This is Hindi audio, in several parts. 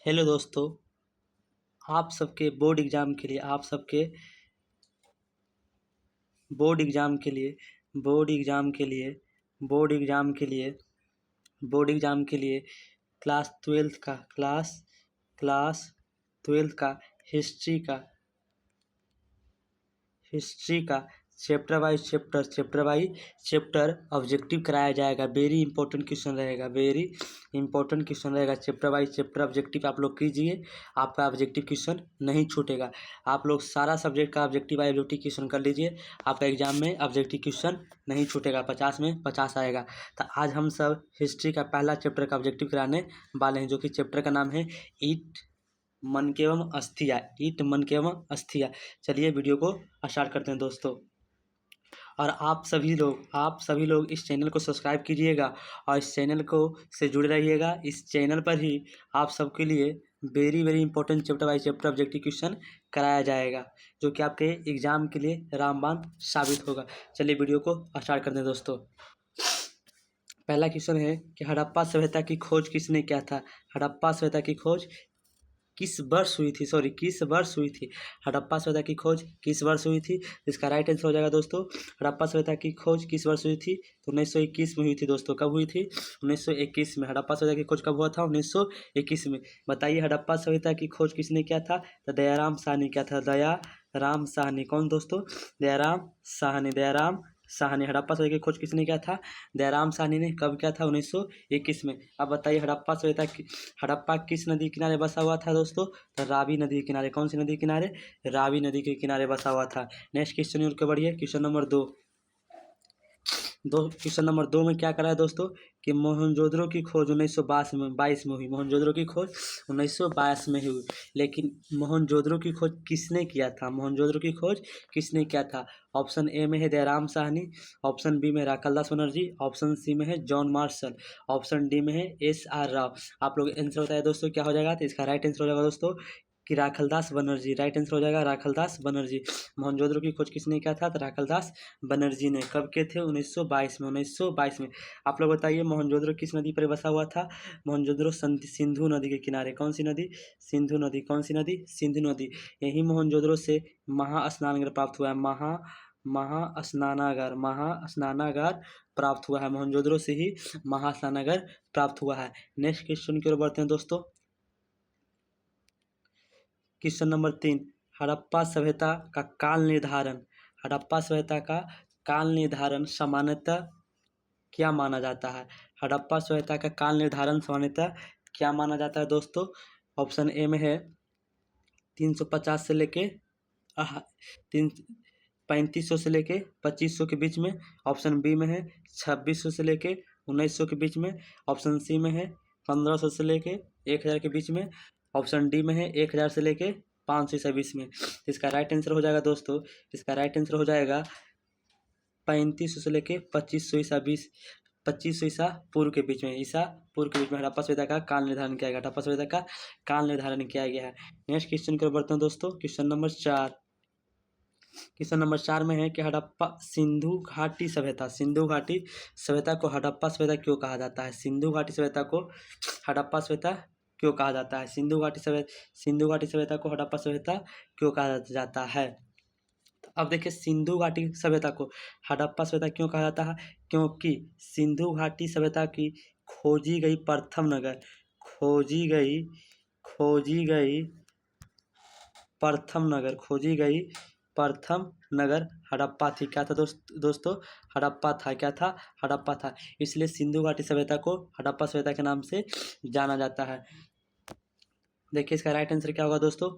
हेलो दोस्तों, आप सबके बोर्ड एग्ज़ाम के लिए बोर्ड एग्ज़ाम के लिए बोर्ड एग्ज़ाम के लिए बोर्ड एग्ज़ाम के लिए बोर्ड एग्ज़ाम के लिए क्लास ट्वेल्थ का हिस्ट्री का चैप्टर वाइज चैप्टर ऑब्जेक्टिव कराया जाएगा। वेरी इंपॉर्टेंट क्वेश्चन रहेगा। चैप्टर वाइज चैप्टर ऑब्जेक्टिव आप लोग कीजिए, आपका ऑब्जेक्टिव क्वेश्चन नहीं छूटेगा। आप लोग सारा सब्जेक्ट का ऑब्जेक्टिव वाइबिलिटी क्वेश्चन कर लीजिए, आपका एग्जाम में ऑब्जेक्टिव क्वेश्चन नहीं छूटेगा। 50 में 50 आएगा। तो आज हम सब हिस्ट्री का पहला चैप्टर का ऑब्जेक्टिव कराने वाले हैं, जो कि चैप्टर का नाम है ईट मन एवं अस्थिया। चलिए वीडियो को स्टार्ट करते हैं दोस्तों। और आप सभी लोग इस चैनल को सब्सक्राइब कीजिएगा और इस चैनल को से जुड़े रहिएगा। इस चैनल पर ही आप सबके लिए very very important chapter by chapter objective question कराया जाएगा, जो कि आपके एग्जाम के लिए रामबाण साबित होगा। चलिए वीडियो को स्टार्ट करते हैं दोस्तों। पहला क्वेश्चन है कि हड़प्पा सभ्यता की खोज किसने किया था? हड़प्पा सभ्यता की खोज किस वर्ष हुई थी? हड़प्पा सभ्यता की खोज किस वर्ष हुई थी? इसका राइट आंसर हो जाएगा दोस्तों, हड़प्पा सभ्यता की खोज किस वर्ष हुई थी? तो 1921 में हुई थी दोस्तों। कब हुई थी? 1921 में। हड़प्पा सभ्यता की खोज कब हुआ था? 1921 में। बताइए हड़प्पा सभ्यता की खोज किसने किया था? तो दयाराम साह ने किया था। दयाराम साह ने। कौन दोस्तों? दयाराम साहनी। हड़प्पा सभ्यता की खोज किसने किया था? दयाराम साहनी ने। कब किया था? 1921 में। अब बताइए हड़प्पा किस नदी किनारे बसा हुआ था दोस्तों? तो रावी नदी के किनारे। कौन सी नदी के किनारे? रावी नदी के किनारे बसा हुआ था। नेक्स्ट क्वेश्चन और बढ़िए, क्वेश्चन नंबर 2। क्वेश्चन नंबर 2 में क्या करा है दोस्तों कि मोहनजोदड़ो की खोज 1922 में हुई। मोहनजोदड़ो की खोज 1922 में हुई। लेकिन मोहनजोदड़ो की खोज किसने किया था? ऑप्शन ए में है दयाराम साहनी, ऑप्शन बी में राखालदास बनर्जी, ऑप्शन सी में है जॉन मार्शल, ऑप्शन डी में है SR राव। आप लोग आंसर बताइए दोस्तों क्या हो जाएगा? तो इसका राइट आंसर हो जाएगा दोस्तों कि राखालदास बनर्जी। राइट आंसर हो जाएगा राखालदास बनर्जी। मोहनजोदड़ो की खोज किसने किया था? तो राखालदास बनर्जी ने। कब के थे? 1922 में। आप लोग बताइए मोहनजोदड़ो किस नदी पर बसा हुआ था? मोहनजोदड़ो सिंधु नदी के किनारे। कौन सी नदी? सिंधु नदी। कौन सी नदी? सिंधु नदी। यही मोहनजोदड़ो से महास्नानगृह प्राप्त हुआ है। महास्नानागार प्राप्त हुआ है। मोहनजोदड़ो से ही महास्नानागार प्राप्त हुआ है। नेक्स्ट क्वेश्चन की ओर बढ़ते हैं दोस्तों। क्वेश्चन नंबर 3, हड़प्पा सभ्यता का काल निर्धारण सामान्यतः क्या माना जाता है? हड़प्पा सभ्यता का काल निर्धारण सामान्यतः क्या माना जाता है दोस्तों? ऑप्शन ए में है 350 से लेके 3500 से लेके 2500 के बीच में। ऑप्शन बी में है 2600 से लेके 1900 के बीच में। ऑप्शन सी में है 1500 से लेके 1000 के बीच में। ऑप्शन डी में है 1000 से लेके 500 ईसा बीस में। इसका राइट आंसर हो जाएगा दोस्तों, इसका राइट आंसर हो जाएगा 3500 से लेके 2500 ईसा पूर्व के बीच में। हड़प्पा सभ्यता का काल निर्धारण किया गया। हड़प्पा सभ्यता का काल निर्धारण किया गया है। नेक्स्ट क्वेश्चन की ओर बढ़ते हैं दोस्तों। क्वेश्चन नंबर 4 में है कि हड़प्पा सिंधु घाटी सभ्यता को हड़प्पा सभ्यता क्यों कहा जाता है? सिंधु घाटी सभ्यता को हड़प्पा सभ्यता क्यों कहा जाता है? सिंधु घाटी सभ्यता को हड़प्पा सभ्यता क्यों कहा जाता है? तो अब देखिए सिंधु घाटी सभ्यता को हड़प्पा सभ्यता क्यों कहा जाता है? क्योंकि सिंधु घाटी सभ्यता की खोजी गई प्रथम नगर प्रथम नगर हड़प्पा थी। क्या था दोस्तों? हड़प्पा था। क्या था? हड़प्पा था। इसलिए सिंधु घाटी सभ्यता को हड़प्पा सभ्यता के नाम से जाना जाता है। देखिए इसका राइट आंसर क्या होगा दोस्तों?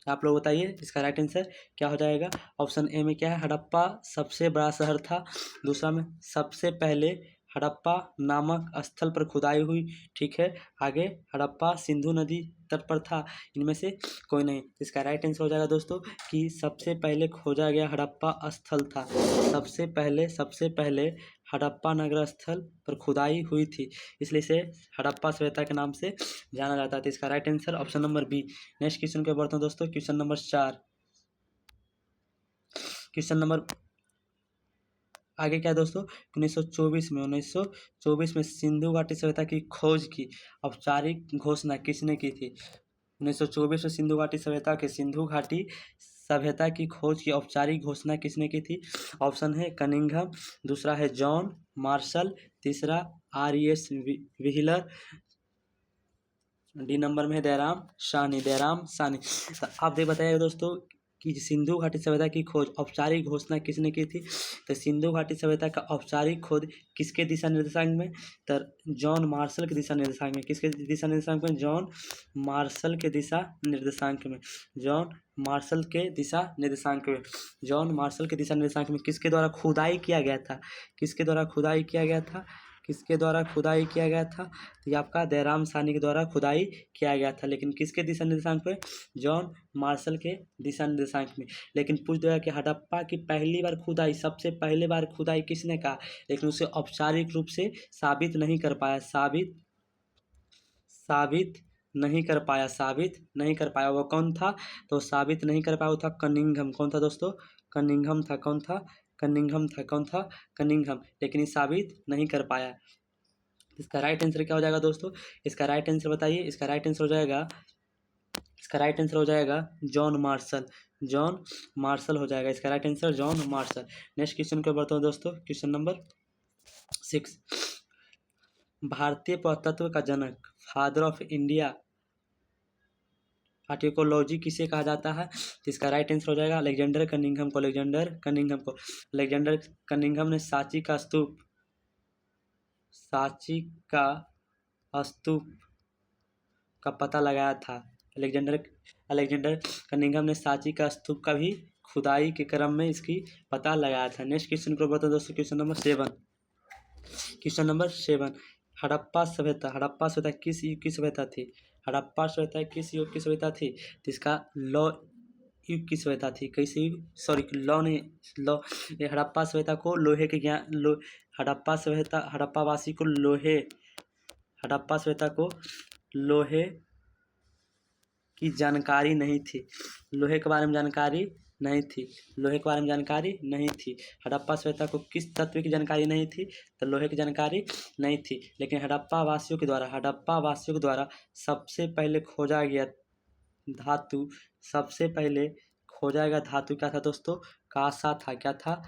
आप लोग बताइए इसका राइट आंसर क्या हो जाएगा? ऑप्शन ए में क्या है? हड़प्पा सबसे बड़ा शहर था। दूसरा में सबसे पहले हड़प्पा नामक स्थल पर खुदाई हुई। ठीक है। आगे हड़प्पा सिंधु नदी तट पर था। इनमें से कोई नहीं। इसका राइट आंसर हो जाएगा दोस्तों कि सबसे पहले खोजा गया हड़प्पा स्थल था। सबसे पहले हड़प्पा नगर स्थल पर खुदाई हुई थी, इसलिए इसे हड़प्पा सभ्यता के नाम से जाना जाता है। तो इसका right answer option number B. Next question के बढ़ते हैं दोस्तों। Question number 4। क्वेश्चन नंबर आगे क्या है दोस्तों? 1924 में सिंधु घाटी सभ्यता की खोज की औपचारिक घोषणा किसने की थी? 1924 में सिंधु घाटी सभ्यता के सिंधु घाटी सभ्यता की खोज की औपचारिक घोषणा किसने की थी? ऑप्शन है कनिंघम, दूसरा है जॉन मार्शल, तीसरा R.E.S. व्हीलर, डी नंबर में है दयाराम साहनी। दयाराम साहनी। तो आप देख बताइएगा दोस्तों कि सिंधु घाटी सभ्यता की खोज औपचारिक घोषणा किसने की थी? तो सिंधु घाटी सभ्यता का औपचारिक खोज किसके दिशा निर्देशांक में? तो जॉन मार्शल के दिशा निर्देशांक में। किसके दिशा निर्देशांक में? जॉन मार्शल के दिशा निर्देशांक में। जॉन मार्शल के दिशा निर्देशांक में। जॉन मार्शल के दिशा निर्देशांक में किसके द्वारा खुदाई किया गया था? किसके द्वारा खुदाई किया गया था? किसके द्वारा खुदाई किया गया था? तो ये आपका दयाराम साहनी के द्वारा खुदाई किया गया था। लेकिन किसके दिशा निर्देशांक पे? जॉन मार्शल के दिशा निर्देशांक में। लेकिन पूछ देगा कि हड़प्पा की पहली बार खुदाई, सबसे पहले बार खुदाई किसने कहा? लेकिन उसे औपचारिक रूप से साबित नहीं कर पाया। साबित नहीं कर पाया। साबित नहीं कर पाया। वो कौन था? तो साबित नहीं कर पाया वो था कनिंघम। कौन था दोस्तों? कनिंघम था। कौन था? कनिंघम था। कौन था? कनिंघम। लेकिन ये साबित नहीं कर पाया। इसका राइट आंसर क्या हो जाएगा दोस्तों? इसका राइट आंसर बताइए। इसका राइट आंसर हो जाएगा जॉन मार्शल। जॉन मार्शल हो जाएगा इसका right answer, John Marshall. Next question को बढ़ता हूँ दोस्तों, क्वेश्चन नंबर 6। भारतीय पुरातत्व का जनक, फादर ऑफ इंडिया आर्टिकोलॉजी किसे कहा जाता है? तो इसका राइट आंसर हो जाएगा अलेक्जेंडर कनिंघम को। अलेक्जेंडर कनिंघम ने सांची का स्तूप का पता लगाया था। अलेक्जेंडर कनिंघम ने सांची का स्तूप का भी खुदाई के क्रम में इसकी पता लगाया था। नेक्स्ट क्वेश्चन को बताओ दोस्तों, क्वेश्चन नंबर 7। हड़प्पा सभ्यता किस युग की सभ्यता थी? हड़प्पा सभ्यता किस युग की सभ्यता थी? तो इसका लौ युग की सभ्यता थी। कैसे युग? सॉरी, लौ नहीं, लौ। हड़प्पा सभ्यता को लोहे के ज्ञान हड़प्पा सभ्यता को लोहे की जानकारी नहीं थी। लोहे के बारे में जानकारी नहीं थी। हड़प्पा सभ्यता को किस तत्व की जानकारी नहीं थी? तो लोहे की जानकारी नहीं थी। लेकिन हड़प्पा वासियों के द्वारा सबसे पहले खोजा गया धातु क्या था दोस्तों? कांसा था। क्या था?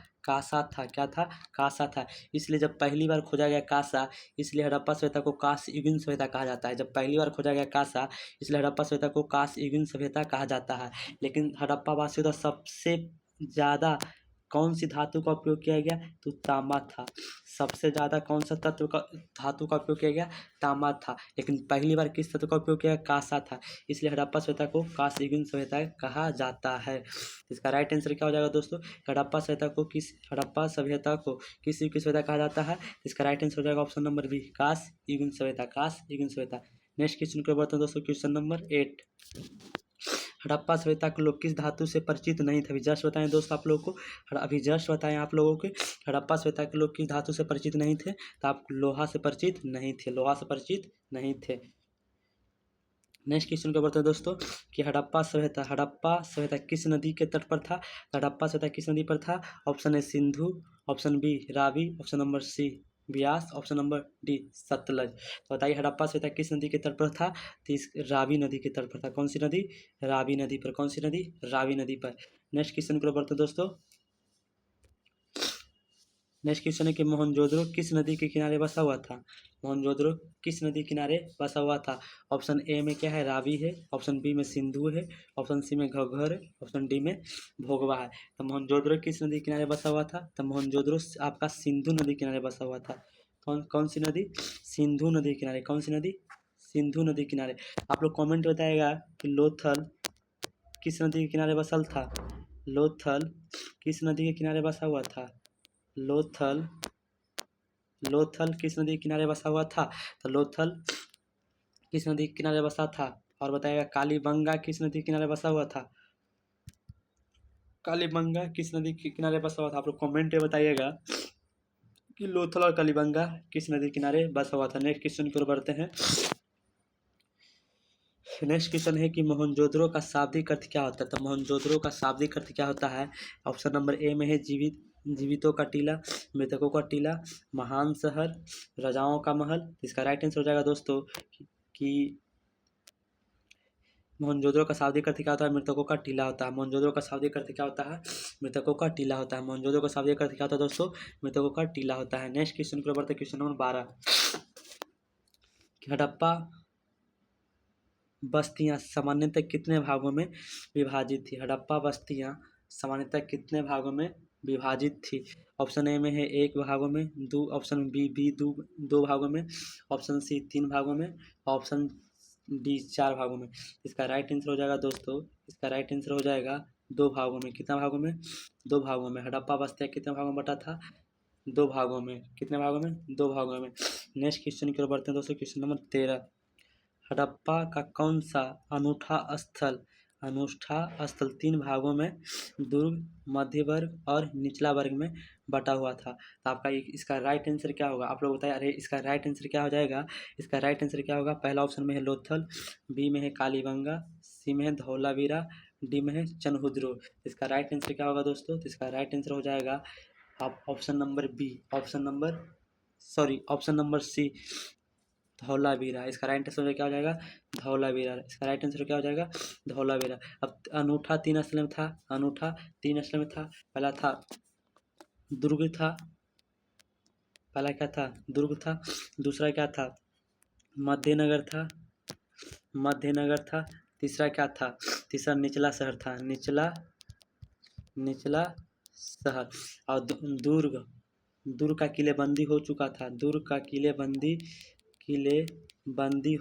कांसा था। इसलिए जब पहली बार खोजा गया कांसा, इसलिए हड़प्पा सभ्यता को कांस्य युगीन सभ्यता कहा जाता है। जब पहली बार खोजा गया कांसा, इसलिए हड़प्पा सभ्यता को कांस्य युगीन सभ्यता कहा जाता है। लेकिन हड़प्पा वासियों द्वारा सबसे ज़्यादा कौन सी धातु का उपयोग किया गया? तो तांबा था। सबसे ज़्यादा कौन सा धातु का उपयोग किया गया? तांबा था। लेकिन पहली बार किस धातु का उपयोग किया? कांसा था। इसलिए हड़प्पा सभ्यता को कांस्य युगीन सभ्यता कहा जाता है। इसका राइट आंसर क्या हो जाएगा दोस्तों? हड़प्पा सभ्यता को किस युग की सभ्यता कहा जाता है? इसका राइट आंसर हो जाएगा ऑप्शन नंबर बी, कांस्य युगीन सभ्यता। नेक्स्ट क्वेश्चन को बताओ दोस्तों, क्वेश्चन नंबर 8। हड़प्पा सभ्यता के लोग किस धातु से परिचित नहीं थे? अभी जस्ट बताएं दोस्त आप लोगों को। हड़प्पा सभ्यता के लोग किस धातु से परिचित नहीं थे? तो आप लोहा से परिचित नहीं थे। नेक्स्ट क्वेश्चन को बताओ दोस्तों कि हड़प्पा सभ्यता किस नदी के तट पर था? हड़प्पा सभ्यता किस नदी पर था? Option A Sindhu, option B Ravi, option number C Beas, option number D Sutlej. तो बताइए हड़प्पा सभ्यता किस नदी के तट पर था? तो इस रावी नदी के तट पर था। कौन सी नदी? रावी नदी पर। कौन सी नदी? रावी नदी पर। नेक्स्ट क्वेश्चन को बढ़ते दोस्तों। नेक्स्ट क्वेश्चन है कि मोहनजोदड़ो किस नदी के किनारे बसा हुआ था? मोहनजोदड़ो किस नदी किनारे बसा हुआ था? ऑप्शन ए में क्या है? रावी है, ऑप्शन बी में सिंधु है, ऑप्शन सी में घग्गर है, ऑप्शन डी में भोगवा है। तो मोहनजोदड़ो किस नदी किनारे बसा हुआ था? तो मोहनजोदड़ो आपका सिंधु नदी किनारे बसा हुआ था। कौन सी नदी? सिंधु नदी किनारे। कौन सी नदी? सिंधु नदी किनारे। आप लोग कॉमेंट बताएगा कि लोथल किस नदी के किनारे बसल था? लोथल किस नदी के किनारे बसा हुआ था? लोथल किस नदी के किनारे बसा हुआ था? तो लोथल किस नदी के किनारे बसा था? और बताइएगा कालीबंगा किस नदी के किनारे बसा हुआ था? कालीबंगा किस नदी के किनारे बसा हुआ था? आप लोग कमेंट में बताइएगा कि लोथल और कालीबंगा किस नदी के किनारे बसा हुआ था। नेक्स्ट क्वेश्चन की ओर बढ़ते हैं। नेक्स्ट क्वेश्चन है कि मोहनजोदड़ो का शाब्दिक अर्थ क्या होता है? तो मोहनजोदड़ो का शाब्दिक अर्थ क्या होता है? ऑप्शन नंबर ए में है जीवितों का टीला, मृतकों का टीला, महान शहर, राजाओं का महल। इसका राइट आंसर हो जाएगा दोस्तों कि मोहनजोदड़ो का शाब्दिक अर्थ क्या होता है? मृतकों का टीला होता है। मोहनजोदड़ो का शाब्दिक अर्थ क्या होता है? मृतकों का टीला होता है। मोहनजोदड़ो का शाब्दिक अर्थ क्या होता है दोस्तों? मृतकों का टीला होता है। नेक्स्ट क्वेश्चन की ओर बढ़ते हैं, क्वेश्चन नंबर 12। हड़प्पा बस्तियां सामान्यतः कितने भागों में विभाजित थी? हड़प्पा बस्तियां सामान्यतः कितने भागों में विभाजित थी? ऑप्शन ए में है 1 भागों में, दो ऑप्शन बी दो भागों में, ऑप्शन सी 3 भागों में, ऑप्शन डी 4 भागों में। इसका राइट आंसर हो जाएगा दोस्तों, इसका राइट आंसर हो जाएगा 2 भागों में। कितना भागों में? 2 भागों में। हड़प्पा बस्तियां कितने भागों में बटा था? 2 भागों में। कितने भागों में? 2 भागों में। नेक्स्ट क्वेश्चन की ओर बढ़ते हैं दोस्तों, क्वेश्चन नंबर 13। हड़प्पा का कौन सा अनूठा स्थल 3 भागों में दुर्ग, मध्य वर्ग और निचला वर्ग में बटा हुआ था? तो आपका इसका राइट आंसर क्या होगा? आप लोग बताइए। अरे इसका राइट आंसर क्या हो जाएगा? इसका राइट आंसर क्या होगा? पहला ऑप्शन में है लोथल, बी में है कालीबंगा, सी में है धौलावीरा, डी में है चनहुद्रो। इसका राइट आंसर क्या होगा दोस्तों? तो इसका राइट आंसर हो जाएगा आप option number B, option number C, Dholavira. इसका राइट आंसर क्या हो जाएगा? धौलावीरा। इसका राइट आंसर क्या हो जाएगा? धौलावीरा। अब अनूठा 3 स्थल में था, अनूठा 3 स्थल में था। पहला था दुर्ग था, पहला क्या था? दुर्ग था। दूसरा क्या था? मध्यनगर था, मध्यनगर था। तीसरा क्या था? तीसरा निचला शहर था, निचला शहर। और दुर्ग का किलेबंदी हो चुका था, दुर्ग का किलेबंदी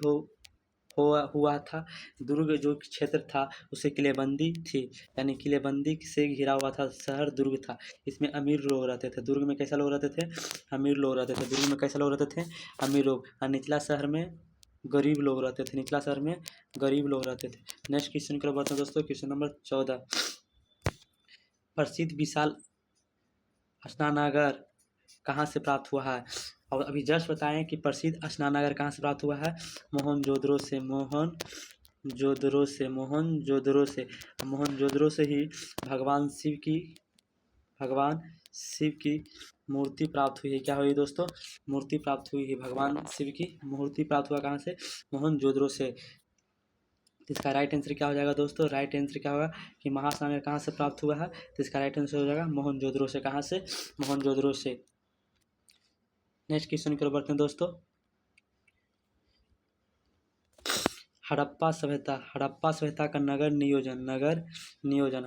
हुआ था। दुर्ग जो क्षेत्र था उसे किलेबंदी थी, यानी किलेबंदी से घिरा हुआ था शहर दुर्ग था। इसमें अमीर लोग रहते थे। दुर्ग में कैसा लोग रहते थे? अमीर लोग रहते थे। दुर्ग में कैसे लोग रहते थे? अमीर लोग। और निचला शहर में गरीब लोग रहते थे, निचला शहर में गरीब लोग रहते थे। नेक्स्ट क्वेश्चन की ओर बढ़ते हैं दोस्तों, क्वेश्चन नंबर 14। प्रसिद्ध विशाल स्नानागार कहाँ से प्राप्त हुआ है? और अभी जस्ट बताएं कि प्रसिद्ध स्नानागार कहाँ से प्राप्त हुआ है? मोहनजोदड़ो से। मोहनजोदड़ो से ही भगवान शिव की मूर्ति प्राप्त हुई है। क्या हुई दोस्तों? मूर्ति प्राप्त हुई है। भगवान शिव की मूर्ति प्राप्त हुआ कहाँ से? मोहनजोदड़ो से। इसका राइट आंसर क्या हो जाएगा दोस्तों? राइट आंसर क्या होगा कि महास्नान कहाँ से प्राप्त हुआ है? तो इसका राइट आंसर हो जाएगा मोहनजोदड़ो से। कहाँ से? मोहनजोदड़ो से। नेक्स्ट क्वेश्चन की ओर बढ़ते हैं दोस्तों। हड़प्पा सभ्यता का नगर नियोजन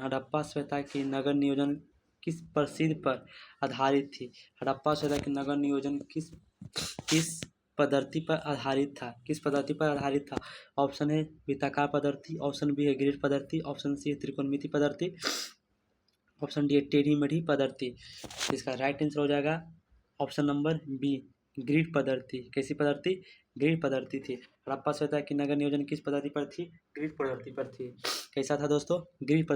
हड़प्पा सभ्यता की नगर नियोजन किस प्रसिद्ध पर आधारित थी? हड़प्पा सभ्यता की नगर नियोजन किस पद्धति पर आधारित था? किस पद्धति पर आधारित था? ऑप्शन है वृत्ताकार पद्धति, ऑप्शन बी है ग्रिड पद्धति, ऑप्शन सी है त्रिकोणमिति पद्धति, ऑप्शन डी है टेढ़ी मेढ़ी पद्धति। इसका राइट आंसर हो जाएगा ऑप्शन नंबर बी, ग्रिड पद्धति। कैसी पद्धति? ग्रिड पद्धति थी। हड़प्पा सभ्यता की नगर नियोजन किस पद्धति पर थी? ग्रिड पद्धति पर थी। कैसा था दोस्तों? ग्रिड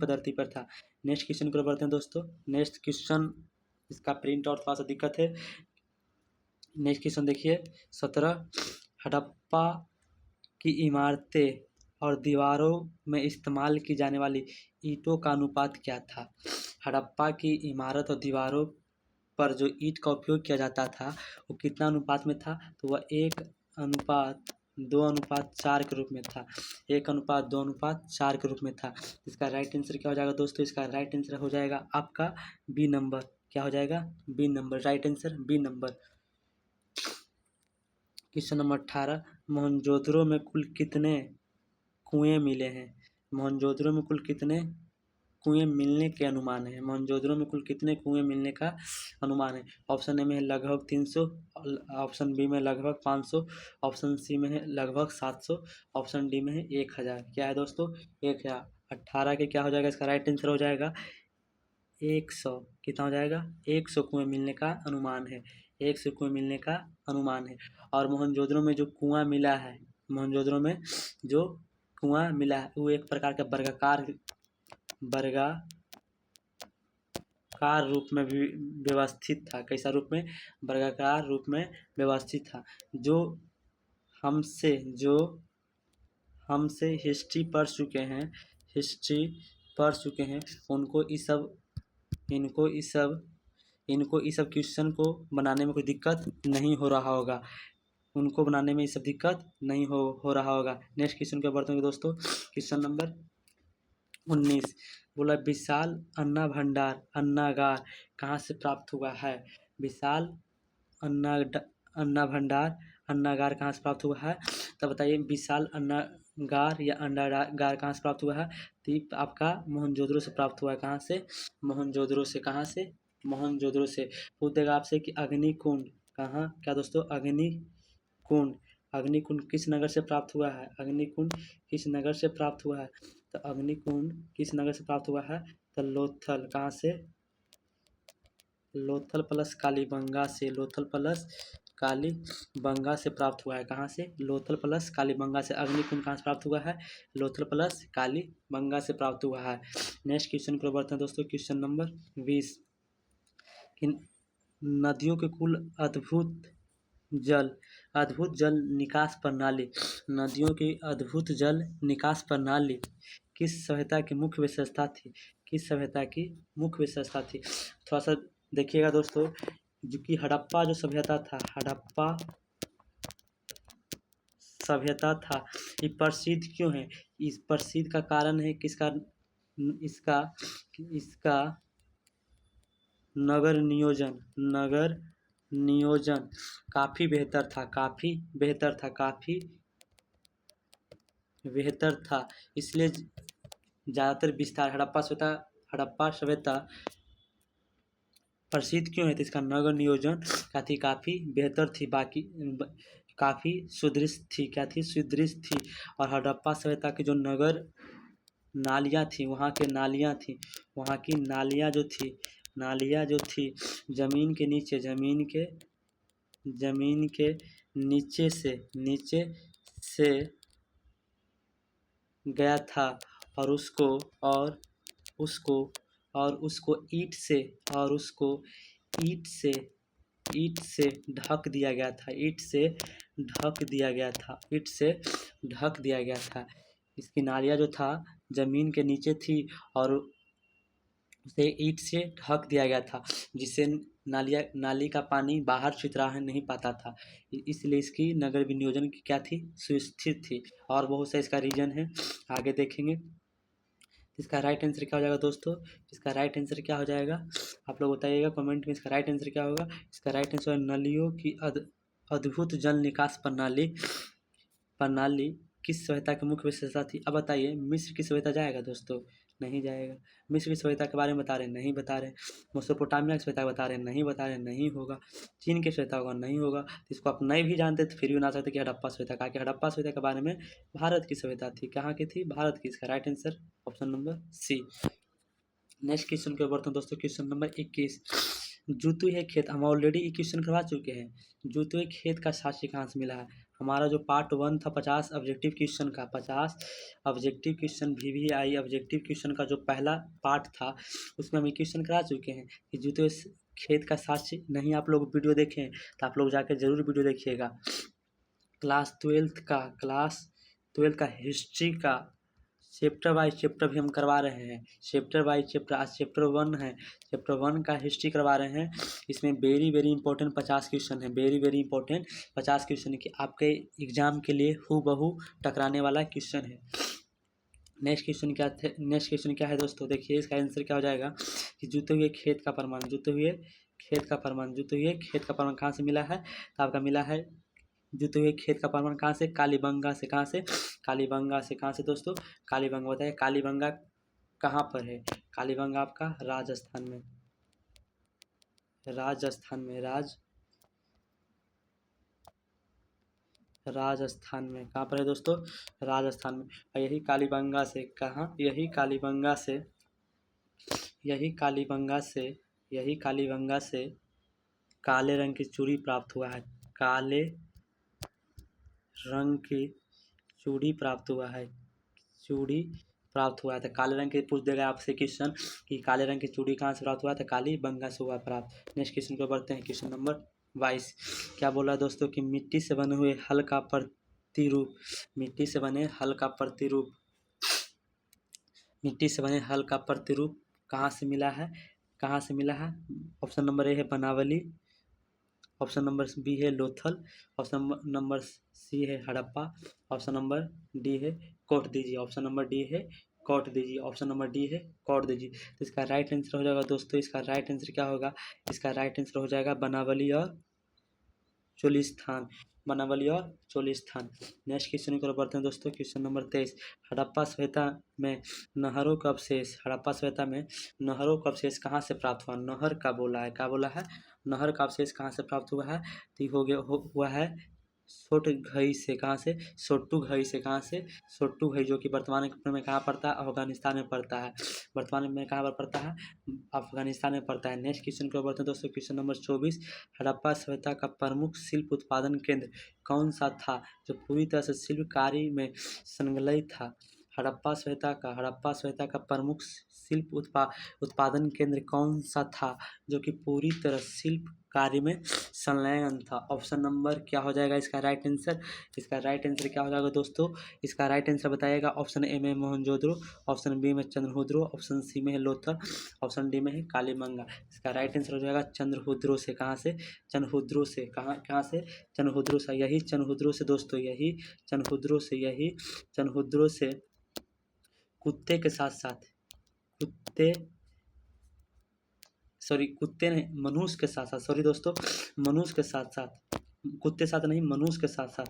पद्धति पर था। नेक्स्ट क्वेश्चन की ओर बढ़ते हैं दोस्तों। नेक्स्ट क्वेश्चन, इसका प्रिंट आउट थोड़ा सा दिक्कत है। नेक्स्ट क्वेश्चन देखिए 17। हड़प्पा की इमारतें और दीवारों में इस्तेमाल की जाने वाली ईंटों का अनुपात क्या था? हड़प्पा की इमारत और दीवारों पर जो ईंट का उपयोग किया जाता था वो कितना अनुपात में था? तो वह 1:2:4 के रूप में था। 1:2:4 के रूप में था। इसका राइट आंसर क्या हो जाएगा दोस्तों? इसका राइट आंसर हो जाएगा आपका बी नंबर। क्या हो जाएगा? B number. Right answer B number. Question number 18। Mohenjodaro में कुल कितने कुएं मिले हैं? मोहनजोदड़ो में कुल कितने कुएं मिलने के अनुमान है? मोहनजोदड़ो में कुल कितने कुएं मिलने का अनुमान है? ऑप्शन ए में है लगभग 300, ऑप्शन बी में लगभग 500, ऑप्शन सी में है लगभग 700, ऑप्शन डी में है 1000। क्या है दोस्तों? 1000। 18 के क्या हो जाएगा? इसका राइट आंसर हो जाएगा 100। कितना हो जाएगा? 100 कुएं मिलने का अनुमान है। 100 कुएं मिलने का अनुमान है। और मोहनजोदड़ो में जो कुआं मिला है, मोहनजोदड़ो में जो कुआं मिला है वो एक प्रकार का वर्गाकार रूप में भी व्यवस्थित था। कैसा रूप में? वर्गाकार रूप में व्यवस्थित था। जो हमसे हिस्ट्री पढ़ चुके हैं इनको इस सब क्वेश्चन को बनाने में कोई दिक्कत नहीं हो रहा होगा। उनको बनाने में ये सब दिक्कत नहीं हो रहा होगा। नेक्स्ट क्वेश्चन क्या बढ़ते हैं दोस्तों, क्वेश्चन नंबर 19 बोला विशाल अन्ना भंडार अन्नागार कहाँ से प्राप्त हुआ है। विशाल अन्ना अन्ना भंडार अन्नागार कहाँ से प्राप्त हुआ है, तो बताइए विशाल अन्नागार या अन्नागार कहाँ से प्राप्त हुआ है। तो आपका मोहनजोदड़ो से प्राप्त हुआ है। कहाँ से, मोहनजोदड़ो से। कहाँ से, मोहनजोदड़ो से। पूछ देगा आपसे कि अग्निकुंड कहाँ, क्या दोस्तों, अग्निकुंड। अग्निकुंड किस नगर से प्राप्त हुआ है, अग्निकुंड किस नगर से प्राप्त हुआ है, तो अग्निकुंड किस नगर से प्राप्त हुआ है, तो लोथल। कहाँ से, लोथल प्लस कालीबंगा से। लोथल प्लस कालीबंगा से प्राप्त हुआ है। कहाँ से, लोथल प्लस कालीबंगा से। अग्निकुंड कहाँ से प्राप्त हुआ है, लोथल प्लस कालीबंगा से प्राप्त हुआ है। नेक्स्ट क्वेश्चन पर बढ़ते हैं दोस्तों, क्वेश्चन नंबर 20 कि नदियों के कुल अद्भुत जल निकास प्रणाली, नदियों की अद्भुत जल निकास प्रणाली किस सभ्यता की मुख्य विशेषता थी, किस सभ्यता की मुख्य विशेषता थी। थोड़ा सा देखिएगा दोस्तों, जो कि हड़प्पा जो सभ्यता था, हड़प्पा सभ्यता था, ये प्रसिद्ध क्यों है, इस प्रसिद्ध का कारण है किसका, इसका इसका नगर नियोजन काफ़ी बेहतर था, इसलिए ज़्यादातर विस्तार हड़प्पा सभ्यता प्रसिद्ध क्यों है, तो इसका नगर नियोजन क्या थी, काफ़ी बेहतर थी, काफ़ी सुदृढ़ थी, क्या थी, सुदृढ़ थी। और हड़प्पा सभ्यता की जो नगर नालियाँ थी, वहाँ की नालियाँ जो थी ज़मीन के नीचे से गया था, और उसको ईंट से ढक दिया गया था। इसकी नालियाँ जो था ज़मीन के नीचे थी और उसे ईंट से ढक दिया गया था, जिससे नाली का पानी बाहर छितरा नहीं पाता था। इसलिए इसकी नगर विनियोजन की क्या थी, सुस्थिर थी। और बहुत सा इसका रीजन है, आगे देखेंगे। इसका राइट आंसर क्या हो जाएगा दोस्तों, इसका राइट आंसर क्या हो जाएगा, आप लोग बताइएगा कमेंट में इसका राइट आंसर क्या होगा। इसका राइट आंसर नलियों की अद्भुत जल निकास प्रणाली किस सभ्यता की मुख्य विशेषता थी। अब बताइए मिस्र की सभ्यता जाएगा दोस्तों, नहीं जाएगा। मिस्र की सभ्यता के बारे में बता रहे, नहीं बता रहे। मेसोपोटामिया की सभ्यता बता रहे, नहीं बता रहे, नहीं होगा। चीन की सभ्यता होगा, नहीं होगा। इसको आप नहीं भी जानते तो फिर भी बना सकते कि हड़प्पा सभ्यता का, कि हड़प्पा सभ्यता के बारे में भारत की सभ्यता थी। कहाँ की थी, भारत की। इसका right answer option number C. Next question के बढ़ते हैं दोस्तों, क्वेश्चन नंबर 21 जूते हुए खेत, हम ऑलरेडी ये क्वेश्चन करवा चुके हैं। जूते हुए खेत का साक्षी कहाँ से मिला है। हमारा जो पार्ट 1 था 50 ऑब्जेक्टिव क्वेश्चन का, 50 objective question VVI objective question का जो पहला पार्ट था, उसमें हम ये क्वेश्चन करा चुके हैं कि जूते हुए खेत का साक्षी। नहीं आप लोग वीडियो देखें तो आप लोग जाकर जरूर वीडियो देखिएगा। क्लास 12 का हिस्ट्री का चैप्टर बाई चैप्टर भी हम करवा रहे हैं। चैप्टर बाई चैप्टर, आज चैप्टर 1 है, चैप्टर 1 का हिस्ट्री करवा रहे हैं। इसमें वेरी इंपॉर्टेंट 50 क्वेश्चन है, वेरी इंपॉर्टेंट 50 क्वेश्चन है, कि आपके एग्जाम के लिए हूबहू टकराने वाला क्वेश्चन है। नेक्स्ट क्वेश्चन क्या है दोस्तों, देखिए इसका आंसर क्या हो जाएगा कि जूते हुए खेत का प्रमाण कहाँ से मिला है, तो आपका मिला है जूते हुए खेत का प्रमाण कहाँ से, कालीबंगा से। कहाँ से, कालीबंगा से। कहाँ से दोस्तों, कालीबंगा। बताइए कालीबंगा कहाँ पर है, कालीबंगा आपका राजस्थान में कहाँ पर है दोस्तों, राजस्थान में। और यही कालीबंगा से कहाँ, यही कालीबंगा से काले रंग की चूड़ी प्राप्त हुआ है, काले रंग की चूड़ी प्राप्त हुआ है, तो काले रंग के पूछ देगा आपसे क्वेश्चन कि काले रंग की चूड़ी कहाँ से प्राप्त हुआ, तो कालीबंगा से हुआ प्राप्त। नेक्स्ट क्वेश्चन पर बढ़ते हैं, क्वेश्चन नंबर 22 क्या बोला है दोस्तों कि मिट्टी से बने हल का प्रतिरूप कहाँ से मिला है, ऑप्शन नंबर ए है बनावली, ऑप्शन नंबर बी है लोथल, ऑप्शन नंबर सी है हड़प्पा, ऑप्शन नंबर डी है कोट दीजिए, ऑप्शन नंबर डी है कोट दीजिए, ऑप्शन नंबर डी है कोट दीजिए। तो इसका राइट आंसर हो जाएगा दोस्तों, इसका राइट आंसर क्या होगा, इसका राइट आंसर हो जाएगा बनावली और चोलिस्तान, बनावली और चोलिस्तान। नेक्स्ट क्वेश्चन की ओर बढ़ते हैं दोस्तों, क्वेश्चन नंबर 23। हड़प्पा सभ्यता में नहरों का अवशेष, हड़प्पा सभ्यता में नहरों का अवशेष कहाँ से प्राप्त हुआ, नहर का बोला है, क्या बोला है, नहर का अवशेष कहाँ से प्राप्त हुआ है, तो हो गया हुआ है सोटघई से, कहाँ से, सोट्टुघई से, कहाँ से, सोट्टुघई, जो कि वर्तमान में कहाँ पड़ता है, अफगानिस्तान में पड़ता है, वर्तमान में कहाँ पर पड़ता है, अफगानिस्तान में पड़ता है। नेक्स्ट क्वेश्चन को बढ़ते हैं दोस्तों, क्वेश्चन नंबर 24। हड़प्पा सभ्यता का प्रमुख शिल्प उत्पादन केंद्र कौन सा था, जो पूरी तरह से शिल्प कार्य में संलग्न था। हड़प्पा सभ्यता का प्रमुख शिल्प उत्पादन केंद्र कौन सा था, जो कि पूरी तरह शिल्प कार्य में संलग्न था। ऑप्शन नंबर क्या हो जाएगा इसका राइट आंसर, इसका राइट आंसर क्या हो जाएगा दोस्तों, इसका राइट आंसर बताइएगा। ऑप्शन ए में मोहनजोदड़ो, ऑप्शन बी में चंद्रहुद्रो, ऑप्शन सी में है लोथल, ऑप्शन डी में है कालीबंगा। इसका राइट आंसर हो जाएगा चंद्रहुद्रो से, कहाँ से, चंद्रहुद्रो से, कहाँ से, चंद्रहुद्रो से, यही चंद्रहुद्रो से दोस्तों, यही चंद्रहुद्रो से, यही चंद्रहुद्रो से कुत्ते के साथ साथ, कुत्ते नहीं, मनुष्य के साथ साथ, सॉरी दोस्तों, मनुष्य के साथ साथ, कुत्ते साथ नहीं, मनुष्य के साथ साथ,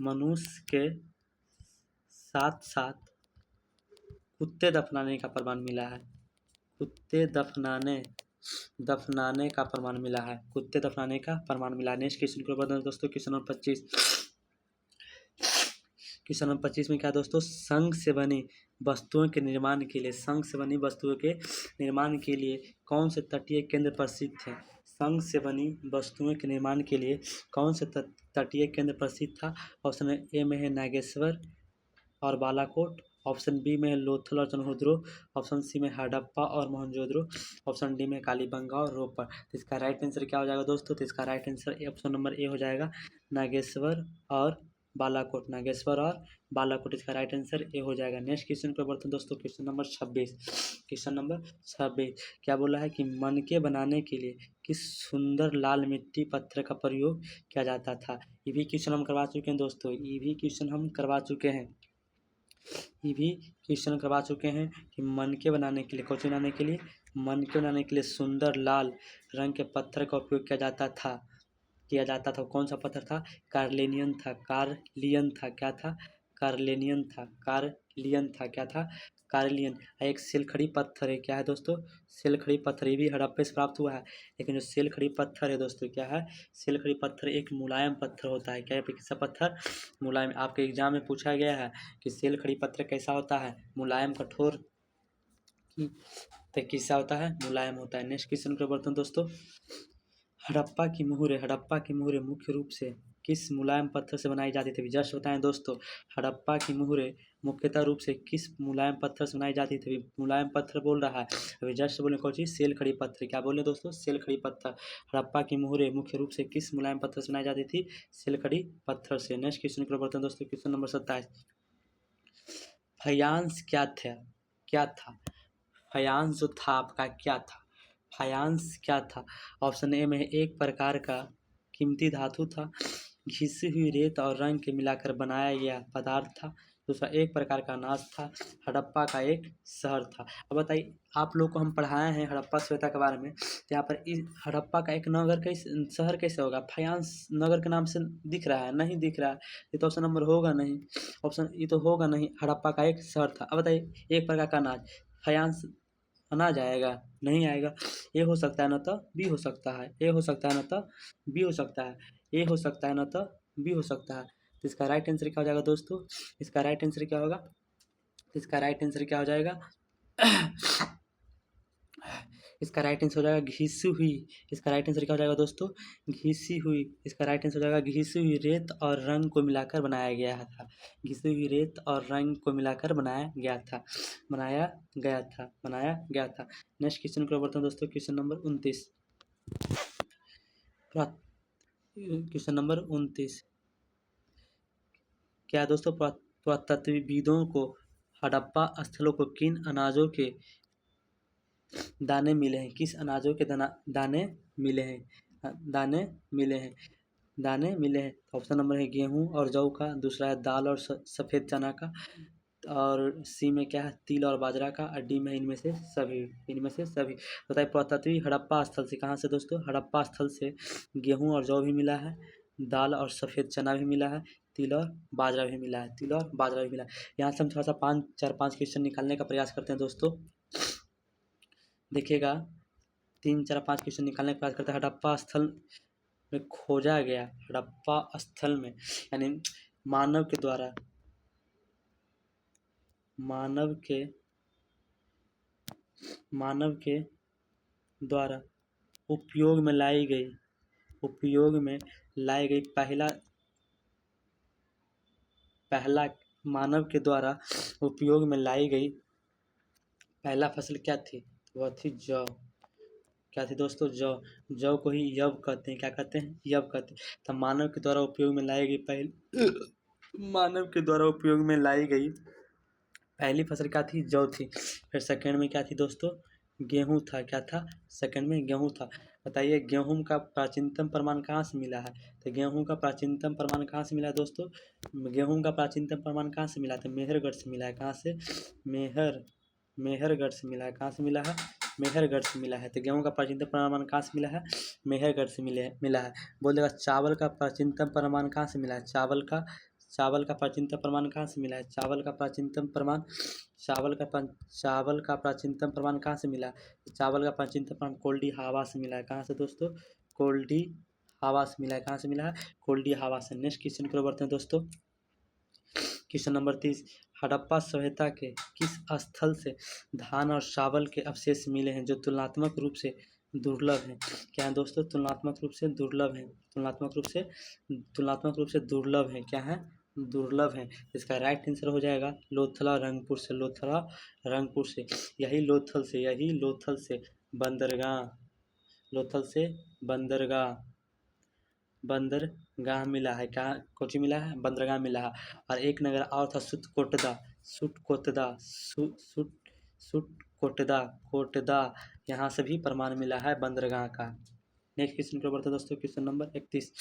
मनुष्य के साथ साथ कुत्ते दफनाने का प्रमाण मिला है, कुत्ते दफनाने का प्रमाण मिला है, कुत्ते दफनाने का प्रमाण मिला है। नेक्स्ट क्वेश्चन को बताओ दोस्तों, क्वेश्चन नंबर 25। क्वेश्चन नंबर 25 में क्या दोस्तों, संघ से बनी वस्तुओं के निर्माण के लिए, संघ से बनी वस्तुओं के निर्माण के लिए कौन से तटीय केंद्र प्रसिद्ध है, संघ से बनी वस्तुओं के निर्माण के लिए कौन से तटीय केंद्र प्रसिद्ध था। ऑप्शन ए में है नागेश्वर और बालाकोट, ऑप्शन बी में है लोथल और चंद्रहुद्रो, ऑप्शन सी में हड़प्पा और मोहनजोदड़ो, ऑप्शन डी में कालीबंगा और रोपर। तो इसका राइट आंसर क्या हो जाएगा दोस्तों, तो इसका right answer option number A हो जाएगा, नागेश्वर और बालाकोट, नागेश्वर और बालाकोट, इसका राइट आंसर ए हो जाएगा। नेक्स्ट क्वेश्चन पर बढ़ते हैं दोस्तों, क्वेश्चन नंबर 26। क्वेश्चन नंबर 26 क्या बोला है कि मनके बनाने के लिए किस सुंदर लाल मिट्टी पत्थर का प्रयोग किया जाता था। ये भी क्वेश्चन हम करवा चुके हैं दोस्तों, ये भी क्वेश्चन हम करवा चुके हैं, ये भी क्वेश्चन करवा चुके हैं कि मनके बनाने के लिए, कौन बनाने के लिए, मनके बनाने के लिए सुंदर लाल रंग के पत्थर का उपयोग किया जाता था, कौन सा पत्थर था, कार्लेनियन था, कार्लियन था, क्या था, कार्लेनियन था, कार्लियन था, क्या था, कार्लियन। एक सेलखड़ी पत्थर है, क्या है दोस्तों, सेलखड़ी पत्थर, ये भी हड़प्पा से प्राप्त हुआ है, लेकिन जो सेलखड़ी पत्थर है दोस्तों, क्या है, सेलखड़ी पत्थर एक मुलायम पत्थर होता है, क्या है, कैसा पत्थर, मुलायम। आपके एग्जाम में पूछा गया है कि सेलखड़ी पत्थर कैसा होता है, मुलायम, कठोर, तो कैसा होता है, मुलायम होता है। नेक्स्ट क्वेश्चन को बढ़ते हैं दोस्तों, हड़प्पा की मुहरें मुख्य रूप से किस मुलायम पत्थर से बनाई जाती थी, जस्ट बताएं दोस्तों, हड़प्पा की मुहरें मुख्यतः रूप से किस मुलायम पत्थर से बनाई जाती थी, मुलायम पत्थर बोल रहा है, अभी जस्ट बोले कौन चीज, सेलखड़ी पत्थर, क्या बोले दोस्तों, सेलखड़ी पत्थर। हड़प्पा की मुहरें मुख्य रूप से किस मुलायम पत्थर से बनाई जाती थी, सेलखड़ी पत्थर से। नेक्स्ट क्वेश्चन को बढ़ते हैं दोस्तों, क्वेश्चन नंबर 27। फयांस क्या था, फयांस जो था आपका क्या था, फायांस क्या था। ऑप्शन ए में एक प्रकार का कीमती धातु था, घिसी हुई रेत और रंग के मिलाकर बनाया गया पदार्थ था। दूसरा एक प्रकार का अनाज था, हड़प्पा का एक शहर था। अब बताइए, आप लोग को हम पढ़ाए हैं हड़प्पा सभ्यता के बारे में, तो यहाँ पर इस हड़प्पा का एक नगर कैसे, शहर कैसे होगा, फायांस नगर के नाम से दिख रहा है, नहीं दिख रहा है, ये तो ऑप्शन नंबर होगा नहीं, ऑप्शन ये तो होगा नहीं, हड़प्पा का एक शहर था। अब बताइए, एक प्रकार का अनाज, फायांस अनाज आएगा, नहीं आएगा, ए हो सकता है, न तो बी हो सकता है, ए हो सकता है, न तो बी हो सकता है, ए हो सकता है, न तो बी हो सकता है। तो इसका राइट आंसर क्या हो जाएगा दोस्तों, इसका राइट आंसर क्या होगा, इसका राइट आंसर क्या हो जाएगा इसका राइट आंसर हो जाएगा घिसी हुई, इसका राइट आंसर क्या हो जाएगा दोस्तों, घिसी हुई, इसका राइट आंसर हो जाएगा घिसी हुई रेत और रंग को मिलाकर बनाया गया था, घिसी हुई रेत और रंग को मिलाकर बनाया गया था, बनाया गया था। नेक्स्ट क्वेश्चन को बढ़ते हैं दोस्तों, क्वेश्चन नंबर 29। क्वेश्चन नंबर 29 क्या है दोस्तों, पुरातत्वविदों को हड़प्पा स्थलों को किन अनाजों के दाने मिले हैं? किस अनाजों के दाने मिले हैं? दाने मिले हैं, दाने मिले हैं। ऑप्शन नंबर है गेहूं और जौ का, दूसरा है दाल और सफ़ेद चना का, और सी में क्या है तिल और बाजरा का, और डी में इनमें से सभी, इनमें से सभी। बताइए पुरातात्विक हड़प्पा स्थल से, कहाँ से दोस्तों? हड़प्पा स्थल से गेहूं और जौ भी मिला है, दाल और सफ़ेद चना भी मिला है, तिल और बाजरा भी मिला है, तिल और बाजरा भी मिला है। यहाँ से हम थोड़ा सा 5 क्वेश्चन निकालने का प्रयास करते हैं दोस्तों। देखिएगा 3 4 5 क्वेश्चन निकालने का प्रयास करते हैं। हड़प्पा स्थल में खोजा गया, हड़प्पा स्थल में यानी मानव के द्वारा, मानव के द्वारा उपयोग में लाई गई पहला मानव के द्वारा उपयोग में लाई गई पहला फसल क्या थी? वह थी जौ। क्या थी दोस्तों? जौ। जौ को ही यव कहते हैं। क्या कहते हैं? यव कहते हैं। तो मानव के द्वारा उपयोग में लाई गई पहली फसल क्या थी? जौ थी। फिर सेकंड में क्या थी दोस्तों? गेहूं था। क्या था? सेकंड में गेहूं था। बताइए गेहूं का प्राचीनतम प्रमाण कहाँ से मिला है? तो गेहूं का प्राचीनतम प्रमाण कहाँ से मिला है दोस्तों? गेहूं का प्राचीनतम प्रमाण कहाँ से मिला था? मेहरगढ़ से मिला है। कहाँ से? मेहरगढ़ से मिला है। कहाँ से मिला है? मेहरगढ़ से मिला है। तो गेहूं का प्राचीनतम प्रमाण कहाँ से मिला है? मेहरगढ़ से मिला है। बोलेगा चावल का प्राचीनतम प्रमाण कहाँ से मिला है? चावल का प्राचीनतम प्रमाण कहाँ से मिला है? चावल का प्राचीनतम प्रमाण कहाँ से मिला है? चावल का प्राचीनतम प्रमाण कोल्डी हवा से मिला है। कहाँ से दोस्तों? कोल्डी हवा से मिला है। कहाँ से मिला है? कोल्डी हवा से। नेक्स्ट क्वेश्चन की ओर बढ़ते हैं दोस्तों। क्वेश्चन नंबर 30, हड़प्पा सभ्यता के किस स्थल से धान और चावल के अवशेष मिले हैं जो तुलनात्मक रूप से दुर्लभ हैं? क्या है दोस्तों? तुलनात्मक रूप से दुर्लभ हैं। तुलनात्मक रूप से दुर्लभ हैं। क्या है? दुर्लभ हैं। इसका राइट आंसर हो जाएगा लोथला रंगपुर से। लोथला रंगपुर से। यही लोथल से बंदरगाह मिला है। क्या कोची मिला है? बंदरगाह मिला है। और एक नगर और था कोटदा, यहाँ से भी प्रमाण मिला है बंदरगाह का। नेक्स्ट क्वेश्चन को बढ़ते दोस्तों। क्वेश्चन नंबर 31,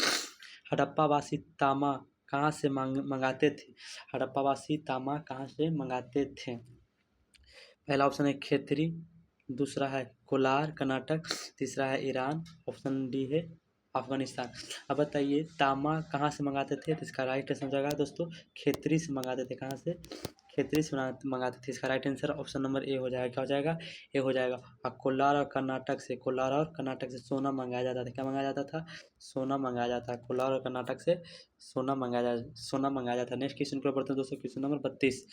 हड़प्पा वासी तामा कहाँ से मंगाते थे? हड़प्पा वासी तामा कहाँ से मंगाते थे? पहला ऑप्शन है खेतरी, दूसरा है कोलार कर्नाटक, तीसरा है ईरान, ऑप्शन डी है अफगानिस्तान। अब बताइए तामा कहाँ से मंगाते थे? तो इसका राइट आंसर हो जाएगा दोस्तों खेतरी से मंगाते थे। कहाँ से? खेतरी से मंगाते थे। इसका right answer option number A हो जाएगा। क्या हो जाएगा? ए हो जाएगा। और कोलार और कर्नाटक से सोना मंगाया जाता था। क्या मंगाया जाता था? सोना मंगाया जाता है। कोलार और कर्नाटक से सोना मंगाया जाता है। नेक्स्ट क्वेश्चन पर बढ़ते हैं दोस्तों। क्वेश्चन नंबर 32,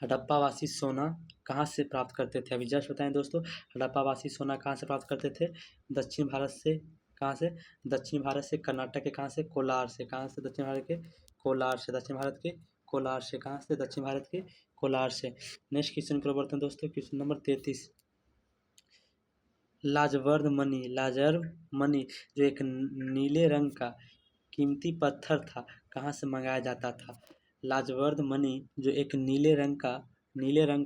हड़प्पा वासी सोना कहाँ से प्राप्त करते थे? अभी जस्ट बताएं दोस्तों। हड़प्पा वासी सोना कहाँ से प्राप्त करते थे? दक्षिण भारत से। कहाँ से? दक्षिण भारत से। कर्नाटक के कहाँ से? कोलार से। कहाँ से? दक्षिण भारत के कोलार से। दक्षिण भारत के कोलार से। कहाँ से? दक्षिण भारत के कोलार से। नेक्स्ट क्वेश्चन की ओर बढ़ते हैं दोस्तों। क्वेश्चन नंबर 33, लाजवर्द मनी जो एक नीले रंग का कीमती पत्थर था, कहाँ से मंगाया जाता था? लाजवर्द मनी जो एक नीले रंग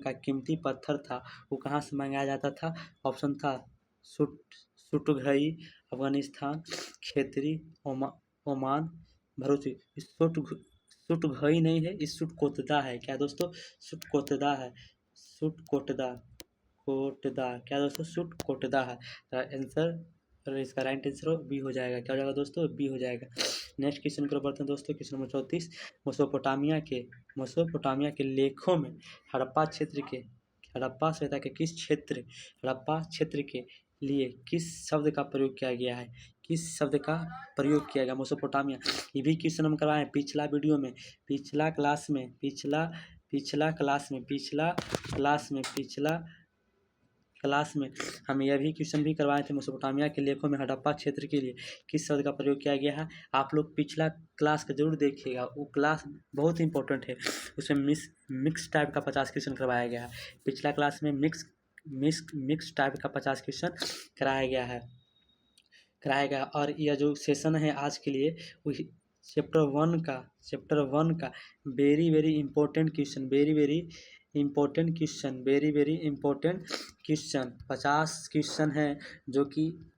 का कीमती पत्थर था, वो कहाँ से मंगाया जाता था? ऑप्शन था सुटघई अफगानिस्तान, खेतरी ओमान, भरूची। सुटघई नहीं है, इस सुटकोतदा है। क्या दोस्तों? सुटकोतदा है। क्या दोस्तों? सुटकोटदा है। आंसर इसका राइट आंसर बी हो जाएगा। क्या हो जाएगा दोस्तों? बी हो जाएगा। नेक्स्ट क्वेश्चन की ओर बढ़ते हैं दोस्तों। क्वेश्चन नंबर 34, मेसोपोटामिया के लेखों में हड़प्पा सभ्यता के हड़प्पा क्षेत्र के लिए किस शब्द का प्रयोग किया गया है? किस शब्द का प्रयोग किया गया? मेसोपोटामिया। ये भी क्वेश्चन हम करवाए पिछला वीडियो में, पिछला क्लास में हम यह भी क्वेश्चन भी करवाए थे। मेसोपोटामिया के लेखों में हड़प्पा क्षेत्र के लिए किस शब्द का प्रयोग किया गया है? आप लोग पिछला क्लास का जरूर देखिएगा, वो क्लास बहुत इंपॉर्टेंट है। उसमें मिक्स टाइप का 50 क्वेश्चन करवाया गया है। पिछला क्लास में मिक्स टाइप का 50 क्वेश्चन कराया गया। और यह जो सेशन है आज के लिए, वो चैप्टर वन का very very important important question, very very important question. 50 question है जो कि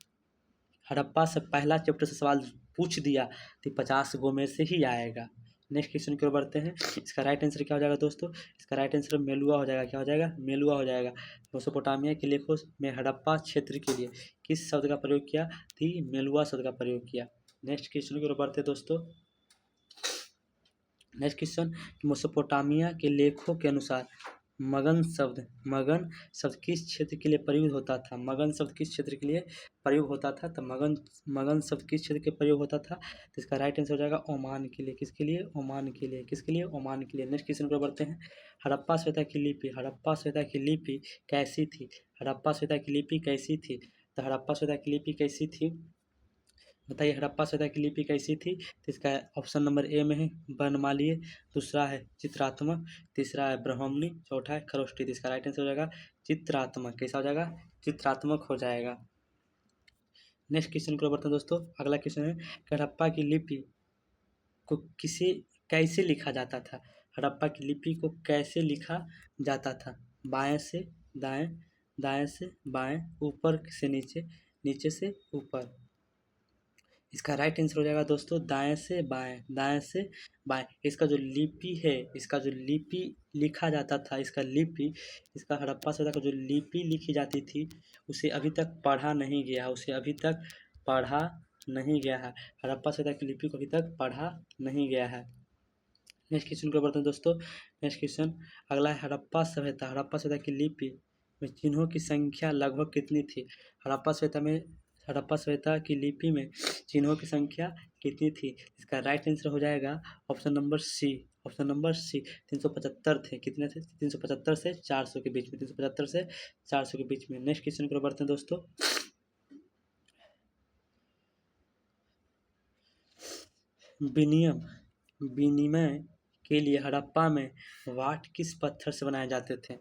हड़प्पा से पहला चैप्टर से सवाल पूछ दिया तो 50 गो में से ही आएगा। नेक्स्ट क्वेश्चन की ओर बढ़ते हैं। इसका राइट आंसर क्या हो जाएगा दोस्तों? इसका राइट आंसर मेलुआ हो जाएगा। क्या हो जाएगा? मेलुआ हो जाएगा। मेसोपोटामिया के लेखों में हड़प्पा क्षेत्र के लिए किस शब्द का प्रयोग किया? थी मेलुआ शब्द का प्रयोग किया। नेक्स्ट क्वेश्चन की ओर बढ़ते हैं दोस्तों। नेक्स्ट क्वेश्चन, मेसोपोटामिया के लेखों के अनुसार मगन शब्द किस क्षेत्र के लिए प्रयुक्त होता था? मगन शब्द किस क्षेत्र के लिए प्रयोग होता था? तो मगन शब्द किस क्षेत्र के प्रयोग होता था? तो इसका राइट आंसर हो जाएगा ओमान के लिए। किसके लिए? ओमान के लिए। किसके लिए? ओमान के लिए। नेक्स्ट क्वेश्चन पर बढ़ते हैं। हड़प्पा सभ्यता की लिपि कैसी थी? हड़प्पा सभ्यता की लिपि कैसी थी? तो हड़प्पा सभ्यता की लिपि कैसी थी बताइए? हड़प्पा सभ्यता की लिपि कैसी थी? तो इसका ऑप्शन नंबर ए में है वर्णमालीय, दूसरा है चित्रात्मक, तीसरा है ब्राह्मणी, चौथा है खरोष्ठी। तो इसका राइट आंसर हो जाएगा चित्रात्मक। कैसा हो जाएगा? चित्रात्मक हो जाएगा। नेक्स्ट क्वेश्चन को बढ़ते हैं दोस्तों। अगला क्वेश्चन है हड़प्पा की लिपि को कैसे लिखा जाता था? हड़प्पा की लिपि को कैसे लिखा जाता था? बाएं से दाएं, दाएं से बाएं, ऊपर से नीचे, नीचे से ऊपर। इसका राइट आंसर हो जाएगा दोस्तों दाएं से बाएं, दाएं से बाएं। इसका जो लिपि है, इसका जो लिपि लिखा जाता था, इसका हड़प्पा सभ्यता का जो लिपि लिखी जाती थी उसे अभी तक पढ़ा नहीं गया है। उसे अभी तक पढ़ा नहीं गया है। हड़प्पा सभ्यता की लिपि को अभी तक पढ़ा नहीं गया है। नेक्स्ट क्वेश्चन को बढ़ते हैं दोस्तों। नेक्स्ट क्वेश्चन अगला है हड़प्पा सभ्यता की लिपि में चिन्हों की संख्या लगभग कितनी थी? हड़प्पा सभ्यता की लिपि में चिन्हों की संख्या कितनी थी? इसका राइट आंसर हो जाएगा ऑप्शन नंबर सी। 375 थे। कितने थे? 375 से 400 के बीच में। 375 से 400 के बीच में। नेक्स्ट क्वेश्चन को बढ़ते हैं दोस्तों। विनिमय के लिए हड़प्पा में वाट किस पत्थर से बनाए जाते थे?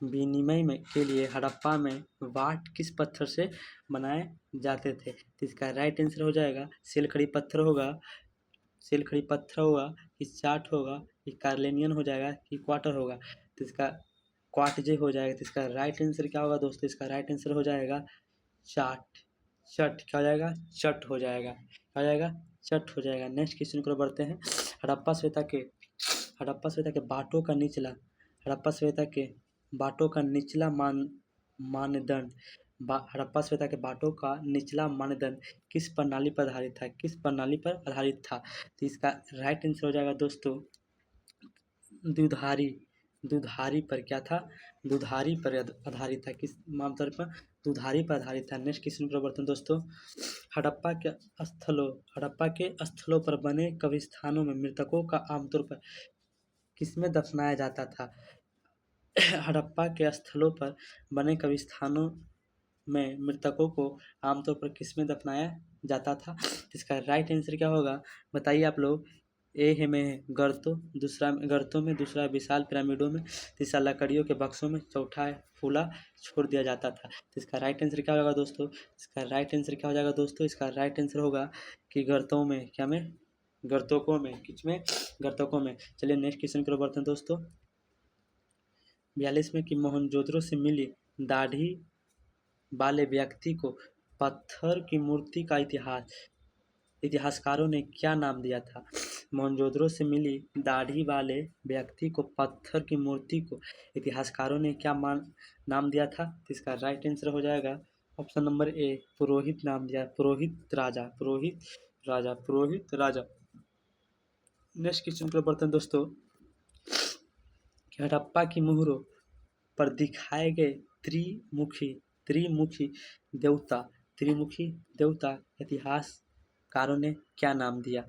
के लिए हड़प्पा में वाट किस पत्थर से बनाए जाते थे? तो इसका राइट आंसर हो जाएगा सिलखड़ी पत्थर होगा, कि चाट होगा, कि कार्लेनियन हो जाएगा, कि क्वार्टर होगा। तो इसका क्वार्टजे हो जाएगा। तो इसका राइट आंसर क्या होगा दोस्तों? इसका राइट आंसर हो जाएगा क्या हो जाएगा? चट हो जाएगा। क्या हो जाएगा? चट हो जाएगा। नेक्स्ट क्वेश्चन को बढ़ते हैं। हड़प्पा सभ्यता के बाटों का निचला हड़प्पा सभ्यता के बाटों का निचला मानदंड हड़प्पा सभ्यता के बाटों का निचला मानदंड किस प्रणाली पर आधारित था? किस प्रणाली पर आधारित था? तो इसका राइट आंसर हो जाएगा दोस्तों दुधारी पर। क्या था? दुधारी पर आधारित था। किस मानदंड पर? दुधारी पर आधारित था। नेक्स्ट क्वेश्चन पर बढ़ते हैं दोस्तों। हड़प्पा के स्थलों पर बने कब्रिस्तानों में मृतकों का आमतौर पर किसमें दफनाया जाता था? हड़प्पा के स्थलों पर बने कब्रिस्तानों में मृतकों को आमतौर पर किसमें दफनाया जाता था? इसका राइट आंसर क्या होगा बताइए आप लोग? ए है में गर्तों में, दूसरा विशाल पिरामिडों में, तीसरा लकड़ियों के बक्सों में, चौथा है फूला छोड़ दिया जाता था। तो इसका राइट आंसर क्या होगा दोस्तों? इसका राइट आंसर क्या हो जाएगा दोस्तों? इसका राइट आंसर होगा कि गर्तों में। क्या में? गर्तकों में। किस में? गर्तकों में। चलिए नेक्स्ट क्वेश्चन की ओर बढ़ते हैं दोस्तों। 42 में कि मोहनजोदड़ो से मिली दाढ़ी वाले व्यक्ति को पत्थर की मूर्ति का इतिहासकारों ने क्या नाम दिया था? मोहनजोदड़ो से मिली दाढ़ी वाले व्यक्ति को पत्थर की मूर्ति को इतिहासकारों ने क्या नाम दिया था? तो इसका राइट आंसर हो जाएगा ऑप्शन नंबर ए पुरोहित नाम दिया। पुरोहित राजा। नेक्स्ट क्वेश्चन पर बढ़ते हैं दोस्तों। हड़प्पा की मोहरों पर दिखाए गए त्रिमुखी देवता इतिहासकारों ने क्या नाम दिया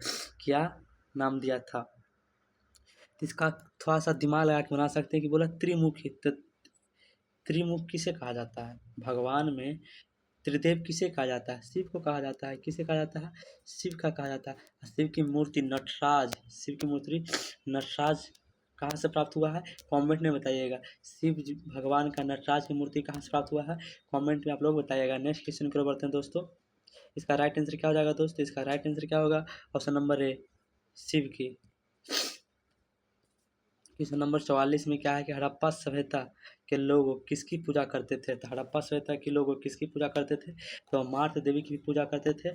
था? इसका थोड़ा सा दिमाग लगा के बना सकते हैं कि बोला त्रिमुखी। तो त्रिमुख किसे कहा जाता है? भगवान में त्रिदेव किसे कहा जाता है? शिव को कहा जाता है। किसे कहा जाता है? शिव का कहा जाता है। शिव की मूर्ति नटराज कहाँ से प्राप्त हुआ है? कमेंट में बताइएगा। भगवान का नटराज की मूर्ति कहाँ से प्राप्त हुआ है? कमेंट में आप लोग बताइएगा। नेक्स्ट क्वेश्चन की ओर बढ़ते हैं दोस्तों। इसका राइट आंसर क्या हो जाएगा दोस्तों? इसका राइट आंसर क्या होगा? ऑप्शन नंबर ए शिव की। क्वेश्चन नंबर 44 में क्या है कि हड़प्पा सभ्यता के लोग किसकी पूजा करते थे। तो हड़प्पा सभ्यता के लोग किसकी पूजा करते थे, तो मातृ देवी की भी पूजा करते थे,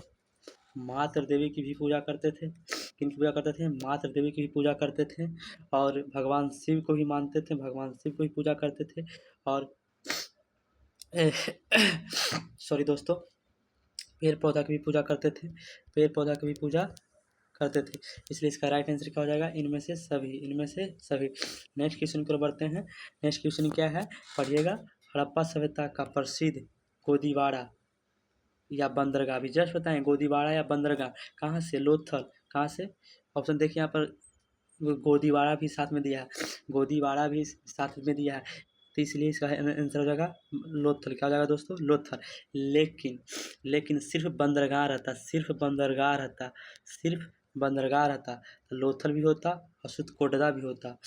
मातृ देवी की भी पूजा करते थे। किनकी पूजा करते थे, मातृ देवी की भी पूजा करते थे, और भगवान शिव को भी मानते थे, भगवान शिव को भी पूजा करते थे, और सॉरी दोस्तों, पेड़ पौधा की भी पूजा करते थे, पेड़ पौधा की भी पूजा करते थे। इसलिए इसका राइट आंसर क्या हो जाएगा, इनमें से सभी, इनमें से सभी। नेक्स्ट क्वेश्चन की ओर बढ़ते हैं। नेक्स्ट क्वेश्चन क्या है, पढ़िएगा। हड़प्पा सभ्यता का प्रसिद्ध गोदीवाड़ा या बंदरगाह, अभी जस्ट बताएं, गोदीवाड़ा या बंदरगाह कहाँ से, लोथल, कहाँ से। ऑप्शन देखिए यहाँ पर, गोदीवाड़ा भी साथ में दिया है, गोदीवाड़ा भी साथ में दिया है, तो इसलिए इसका आंसर हो जाएगा लोथल। क्या हो जाएगा दोस्तों, लोथल। लेकिन सिर्फ बंदरगाह रहता, सिर्फ बंदरगाह रहता, सिर्फ बंदरगाह रहता, तो लोथल भी होता और सुतकोटदा भी होता।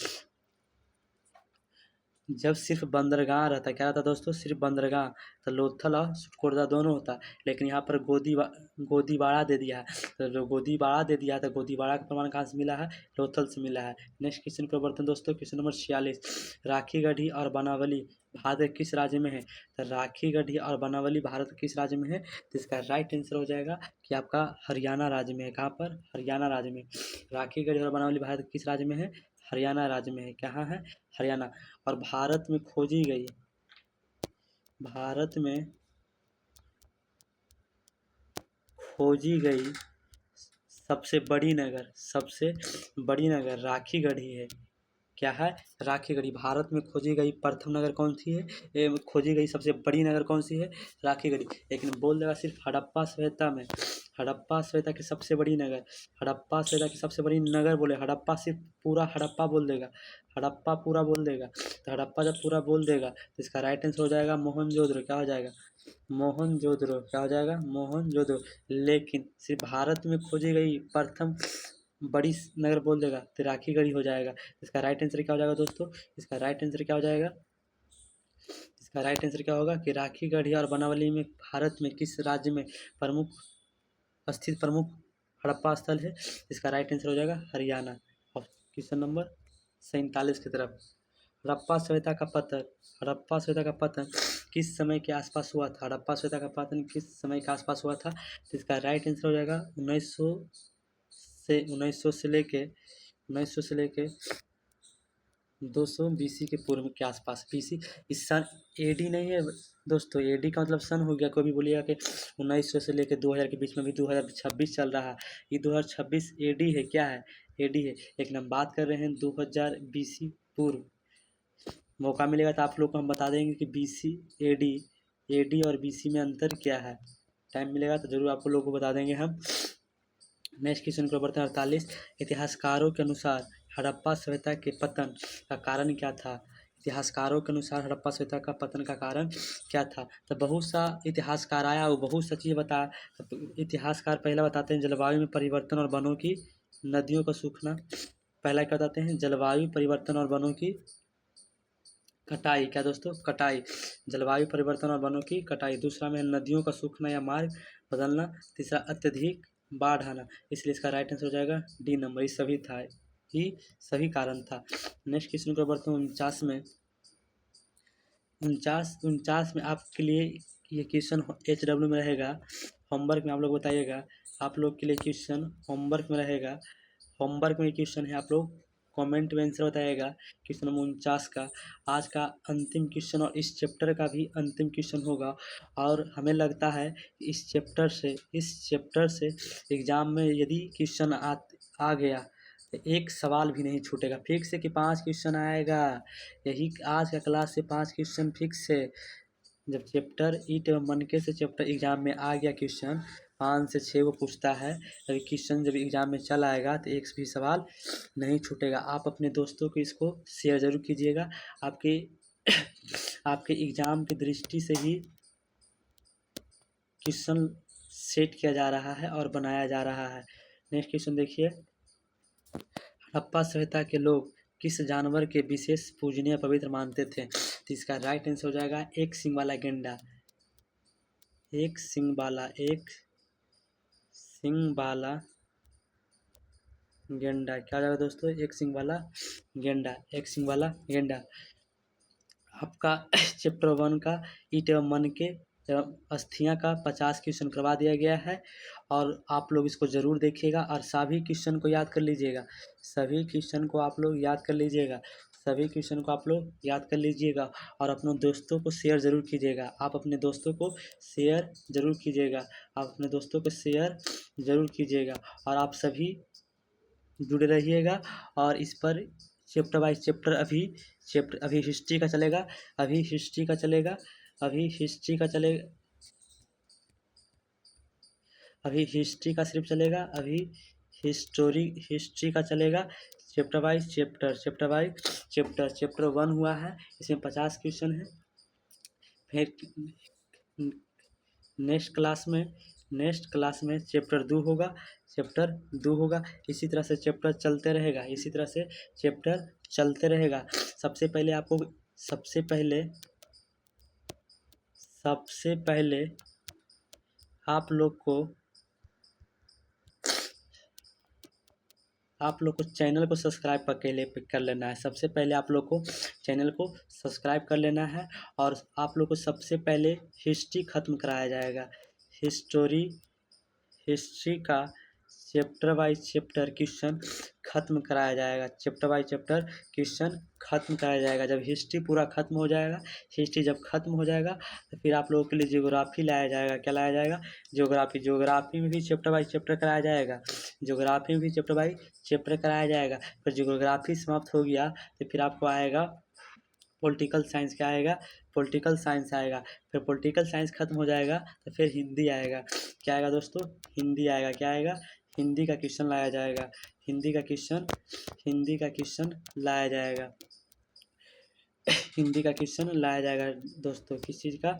जब सिर्फ बंदरगाह रहता, क्या रहता दोस्तों, सिर्फ बंदरगाह, तो लोथल और सुटकोटदा दोनों होता। लेकिन यहाँ पर गोदीवाड़ा दे दिया है, तो जो गोदीवाड़ा दे दिया है, तो गोदीवाड़ा का प्रमाण कहाँ से मिला है, लोथल से मिला है। नेक्स्ट क्वेश्चन पर बढ़ते हैं दोस्तों। क्वेश्चन नंबर 46, राखीगढ़ी और बनावली भारत के किस राज्य में है। तो राखीगढ़ी और बनावली भारत के किस राज्य में है, तो इसका राइट आंसर हो जाएगा कि आपका हरियाणा राज्य में है। कहाँ पर, हरियाणा राज्य में। राखीगढ़ी और बनावली भारत के किस राज्य में है, हरियाणा राज्य में है। कहाँ है, हरियाणा। और भारत में खोजी गई, भारत में खोजी गई सबसे बड़ी नगर, सबसे बड़ी नगर राखीगढ़ी है। क्या है, राखीगढ़ी। भारत में खोजी गई प्रथम नगर कौन सी है, खोजी गई सबसे बड़ी नगर कौन सी है, राखीगढ़ी। लेकिन बोल देगा सिर्फ हड़प्पा सभ्यता में, हड़प्पा सभ्यता की सबसे बड़ी नगर, हड़प्पा सभ्यता की सबसे बड़ी नगर बोले, हड़प्पा सिर्फ पूरा हड़प्पा बोल देगा, हड़प्पा पूरा बोल देगा। तो हड़प्पा जब पूरा बोल देगा तो इसका राइट आंसर हो जाएगा मोहनजोदड़ो। क्या हो जाएगा, मोहनजोदड़ो। क्या हो जाएगा, मोहनजोदड़ो। लेकिन सिर्फ भारत में खोजी गई प्रथम बड़ी नगर बोल देगा तो राखीगढ़ी हो जाएगा। इसका राइट आंसर क्या हो जाएगा दोस्तों, इसका राइट आंसर क्या हो जाएगा, इसका राइट आंसर क्या होगा कि राखीगढ़ी और बनावली में भारत में किस राज्य में प्रमुख स्थित प्रमुख हड़प्पा स्थल है। इसका राइट आंसर हो जाएगा हरियाणा। और क्वेश्चन नंबर 47 की तरफ, हड़प्पा सभ्यता का पतन, हड़प्पा सभ्यता का पतन किस समय के आसपास हुआ था, हड़प्पा सभ्यता का पतन किस समय के आसपास हुआ था। तो इसका राइट आंसर हो जाएगा 1900 से लेके 200 बीसी के पूर्व के आसपास। बीसी इस सन एडी नहीं है दोस्तों, एडी का मतलब सन हो गया। कोई भी बोलिएगा कि 1900 से लेकर 2000 के बीच में, भी 2026 चल रहा है, ये 2026 एडी है, क्या है, एडी है। लेकिन हम बात कर रहे हैं 2000 बीसी पूर्व। मौका मिलेगा तो आप लोग को हम बता देंगे कि बीसी, एडी, एडी और बीसी में अंतर क्या है। टाइम मिलेगा तो जरूर आप लोगों को बता देंगे हम। नेक्स्ट क्वेश्चन को बढ़ते हैं 48, इतिहासकारों के अनुसार हड़प्पा सभ्यता के पतन का कारण क्या था। इतिहासकारों के अनुसार हड़प्पा सभ्यता का पतन का कारण क्या था। तो बहुत सा इतिहासकार आया, वो बहुत सा चीज़ बताया। तो इतिहासकार पहला बताते हैं जलवायु में परिवर्तन और वनों की, नदियों का सूखना। पहला क्या बताते हैं, जलवायु परिवर्तन और वनों की कटाई। क्या दोस्तों, कटाई, जलवायु परिवर्तन और वनों की कटाई। दूसरा में नदियों का सूखना या मार्ग बदलना। तीसरा अत्यधिक बाढ़ आना। इसलिए इसका राइट आंसर हो जाएगा डी नंबर, ये सभी था, ये सभी कारण था। नेक्स्ट क्वेश्चन को बढ़ते हैं 49 में आपके लिए ये क्वेश्चन HW में रहेगा, होमवर्क में आप लोग बताइएगा। आप लोग के लिए क्वेश्चन होमवर्क में रहेगा, होमवर्क में क्वेश्चन है, आप लोग कमेंट में आंसर बताइएगा। क्वेश्चन नंबर 49 का आज का अंतिम क्वेश्चन और इस चैप्टर का भी अंतिम क्वेश्चन होगा। और हमें लगता है इस चैप्टर से एग्ज़ाम में यदि क्वेश्चन आ गया तो एक सवाल भी नहीं छूटेगा। फिक्स है कि 5 क्वेश्चन आएगा, यही आज का क्लास से 5 क्वेश्चन फिक्स है। जब चैप्टर ईट एवं मनके से चैप्टर एग्जाम में आ गया क्वेश्चन, 5 से 6 वो पूछता है, अभी क्वेश्चन जब एग्जाम में चल आएगा तो एक भी सवाल नहीं छूटेगा। आप अपने दोस्तों को इसको शेयर ज़रूर कीजिएगा। आपके आपके एग्ज़ाम की दृष्टि से ही क्वेश्चन सेट किया जा रहा है और बनाया जा रहा है। नेक्स्ट क्वेश्चन देखिए, हड़प्पा सभ्यता के लोग किस जानवर के विशेष पूजनीय पवित्र मानते थे। तो इसका राइट आंसर हो जाएगा एक सींग वाला गेंडा, एक सींग वाला गेंडा क्या हो जाएगा दोस्तों, एक सिंग वाला गेंडा, एक सिंग वाला गेंडा। आपका चैप्टर 1 का ईंट एवं मन के एवं अस्थियां का 50 क्वेश्चन करवा दिया गया है और आप लोग इसको ज़रूर देखिएगा और सभी क्वेश्चन को याद कर लीजिएगा, सभी क्वेश्चन को आप लोग याद कर लीजिएगा, सभी क्वेश्चन को आप लोग याद कर लीजिएगा और अपने दोस्तों को शेयर ज़रूर कीजिएगा। आप अपने दोस्तों को शेयर ज़रूर कीजिएगा, आप अपने दोस्तों को शेयर ज़रूर कीजिएगा और आप सभी जुड़े रहिएगा। और इस पर चैप्टर बाय चैप्टर अभी हिस्ट्री का चलेगा, अभी हिस्ट्री का चलेगा, अभी हिस्ट्री का चलेगा, अभी हिस्ट्री का सिर्फ चलेगा, अभी हिस्ट्री का चलेगा। Chapter by chapter by chapter 1 हुआ है, इसमें 50 क्वेश्चन है। फिर नेक्स्ट क्लास में चैप्टर 2 होगा, चैप्टर 2 होगा। इसी तरह से चैप्टर चलते रहेगा, इसी तरह से चैप्टर चलते रहेगा। सबसे पहले आप लोग को चैनल को सब्सक्राइब कर लेना है। सबसे पहले आप लोग को चैनल को सब्सक्राइब कर लेना है और आप लोग को सबसे पहले हिस्ट्री ख़त्म कराया जाएगा। हिस्ट्री का चैप्टर बाय चैप्टर क्वेश्चन ख़त्म कराया जाएगा, चैप्टर बाय चैप्टर क्वेश्चन ख़त्म कराया जाएगा। जब हिस्ट्री पूरा ख़त्म हो जाएगा, हिस्ट्री जब ख़त्म हो जाएगा तो फिर आप लोगों के लिए ज्योग्राफी लाया जाएगा। क्या लाया जाएगा? ज्योग्राफी में भी चैप्टर बाय चैप्टर कराया जाएगा, ज्योग्राफी में भी चैप्टर बाय चैप्टर कराया जाएगा। फिर ज्योग्राफी समाप्त हो गया तो फिर आपको आएगा पॉलिटिकल साइंस। क्या आएगा? पॉलिटिकल साइंस आएगा। फिर पॉलिटिकल साइंस खत्म हो जाएगा तो फिर हिंदी आएगा। क्या आएगा दोस्तों? हिंदी आएगा। क्या आएगा? हिंदी का क्वेश्चन लाया जाएगा, हिंदी का क्वेश्चन लाया जाएगा, हिंदी का क्वेश्चन लाया जाएगा दोस्तों। किस चीज़ का?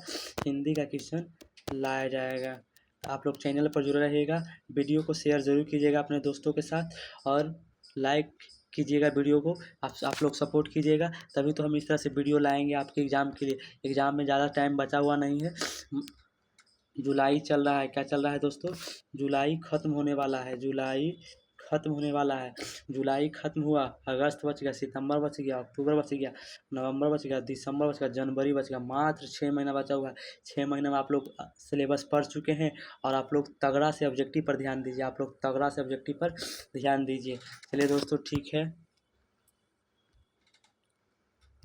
हिंदी का क्वेश्चन लाया जाएगा। आप लोग चैनल पर जुड़े रहिएगा, वीडियो को शेयर ज़रूर कीजिएगा अपने दोस्तों के साथ और लाइक कीजिएगा वीडियो को। आप लोग सपोर्ट कीजिएगा, तभी तो हम इस तरह से वीडियो लाएंगे आपके एग्ज़ाम के लिए। एग्ज़ाम में ज़्यादा टाइम बचा हुआ नहीं है, जुलाई चल रहा है। क्या चल रहा है दोस्तों? जुलाई ख़त्म होने वाला है, जुलाई ख़त्म होने वाला है। जुलाई ख़त्म हुआ, अगस्त बच गया, सितंबर बच गया, अक्टूबर बच गया, नवंबर बच गया, दिसंबर बच गया, जनवरी बच गया। मात्र 6 महीना बचा हुआ है। 6 महीने में आप लोग सिलेबस पढ़ चुके हैं और आप लोग तगड़ा से ऑब्जेक्टिव पर ध्यान दीजिए, आप लोग तगड़ा से ऑब्जेक्टिव पर ध्यान दीजिए। चलिए दोस्तों, ठीक है।